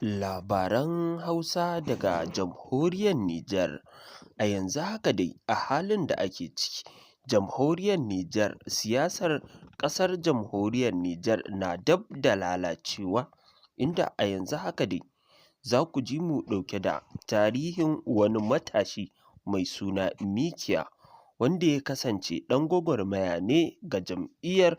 Labaran Hausa daga Jamhuriyar Nijar. A yanzu haka dai a halin da ake ciki, Jamhuriyar Nijar siyasar ƙasar Jamhuriyar Nijar na dab da lalacewa, inda a yanzu haka dai za ku ji mu ɗauke da tarihin wani matashi mai suna Mikiya, wanda ya kasance ɗan gwagwarmaya ne ga jam'iyyar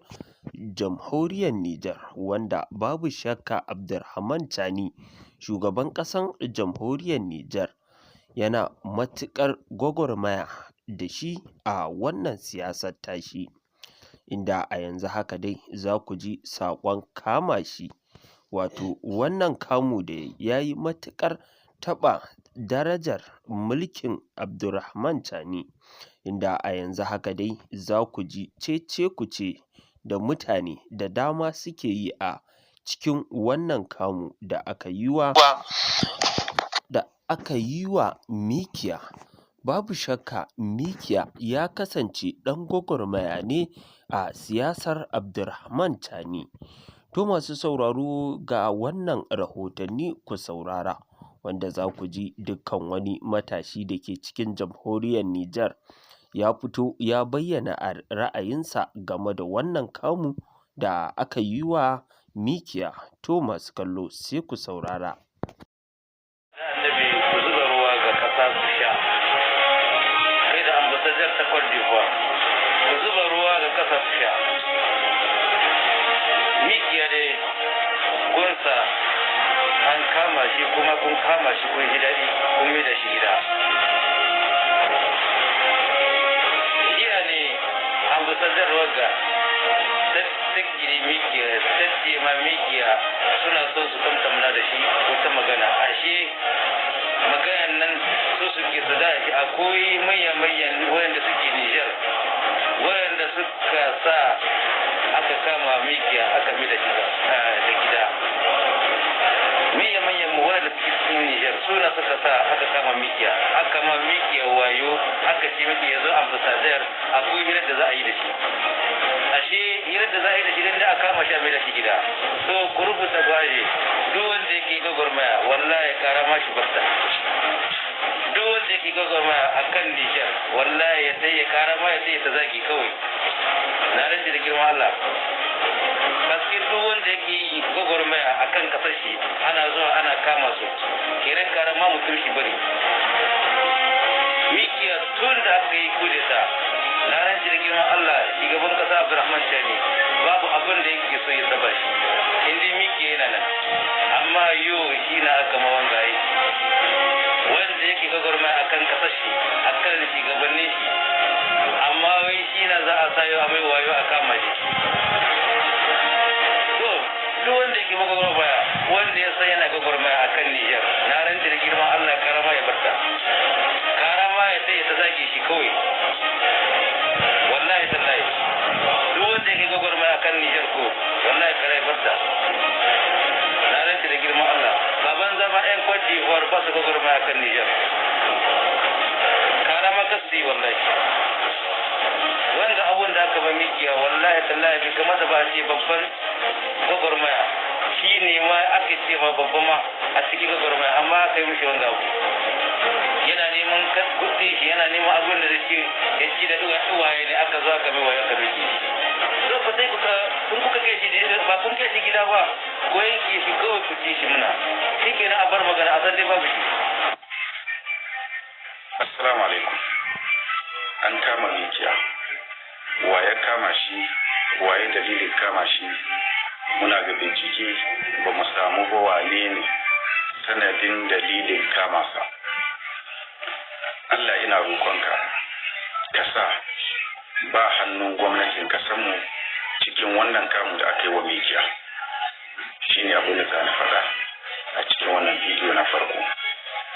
Jamhuriyar Nijar, wanda babu shakka Abdurrahman Tani, shugaban ƙasar Jamhuriyar Nijar, yana matuƙar gwagwarmaya da shi a wannan siyasar tashi, inda a yanzu haka dai za ku ji saƙon kama shi. Wato wannan kamu da ya yi matuƙar taɓa darajar mulkin Abdurrahman Tani, inda a yanzu haka dai za ku ji cece-kuce da mutane da dama suke yi a cikin wannan kamu da aka yi wa Mikiya. Babu shakka Mikiya ya kasance ɗan gwagwarmaya ne a siyasar Abdurrahman Tani. To masu sauraro ga wannan rahotanni ku saurara, wanda za ku ji dukkan wani matashi da ke cikin Jamhuriyar Nijar ya fito ya bayyana ra'ayinsa game da wannan kamu da aka yi wa Mikiya. To masu kallo sai ku saurara. Annabi ku zuba ruwa ga ƙasa su sha, sai da ambasadar ta Cote d'Ivoire ku zuba ruwa ga ƙasa su sha. Mikiya dai gunsa an kama shi, kuma kun kama shi kun ji daɗi kun yi da shi gida. Jiya ne ambasadar wagga sakiri Mikiya sai ma Mikiya suna so su tamtamna da shi ko ta magana, ashe maganan nan su suke su da shi akwai manyan wayanda suke Nijar wayanda suka sa aka kama Mikiya aka mi da shi da gida. Manyan mu wayanda suke cikin Nijar suna suka sa aka kama Mikiya, aka ma Mikiya wayo, aka ce Mikiya zo ambasadar akwai hirar da za a yi da shi. Ashe hirar da za a yi da shi da aka kama shi a mai da shi gida. So ku rubuta gwaje duk wanda yake gwagwarmaya wallahi karama shi barta. Duk wanda yake gwagwarmaya a kan Nijar wallahi ya sai ya karama ya sai ta zagi kawai. Na rantsi da girman Allah. Paske duk wanda yake gwagwarmaya a kan kasar shi ana zuwa ana kama su. Kiran karama mutum shi bari. Mikiya tun da aka yi kudeta, na rantsi da girman Allah shugaban kasa Abdurrahman Tani babu abin da yake so ya saba shi. Indi Mikiya yana nan. Amma yo shi na aka mawangaye. Wanda yake gwagwarmaya a kan kasar shi, a kan shugabannin shi. Amma wai shi na za a sayo a mai wayo a kama shi. To, duk wanda yake gwagwarmaya, wanda ya san yana gwagwarmaya a kan Nijar, na rantsi da girman Allah karama ya barta. Karama ya sai ta zage shi kawai. Wallahi tallahi. Duk wanda yake gwagwarmaya a kan Nijar ko, wallahi kare barta. Na rantsi da girman Allah. Baban zama 'yan Cote d'Ivoire ba su gwagwarmaya a kan Nijar. Karama kasi wallahi. Wanda abun da aka ba Mikiya wallahi tallahi bai kamata ba a ce babban gwagwarmaya. Shi ne ma aka ce ma babba ma a cikin gwagwarmaya, amma aka yi mishi wanga abu. Yana neman kuɗi, yana neman abin da zai ya ci da uwaye ne aka zo aka mai wayo aka doki. So fa sai kun kuka kai shi ba kun kai shi gida ba, ko yanke shi kawai ku ci shi muna. Shi kenan a bar magana a san dai babu shi. Assalamu alaikum. An kama Mikiya. Wa ya kama shi? Waye dalilin kama shi? Muna ga bincike ba mu samu ba wane ne sanadin dalilin kama sa. Allah ina roƙonka ka sa ba hannun gwamnatin kasanmu cikin wannan kamu da aka yi wa Mikiya. Shi ne abin da za na faɗa a cikin wannan bidiyo na farko.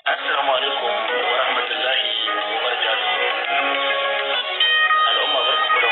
Assalamu alaikum wa rahmatullahi wa barakatuh. Al'umma barku da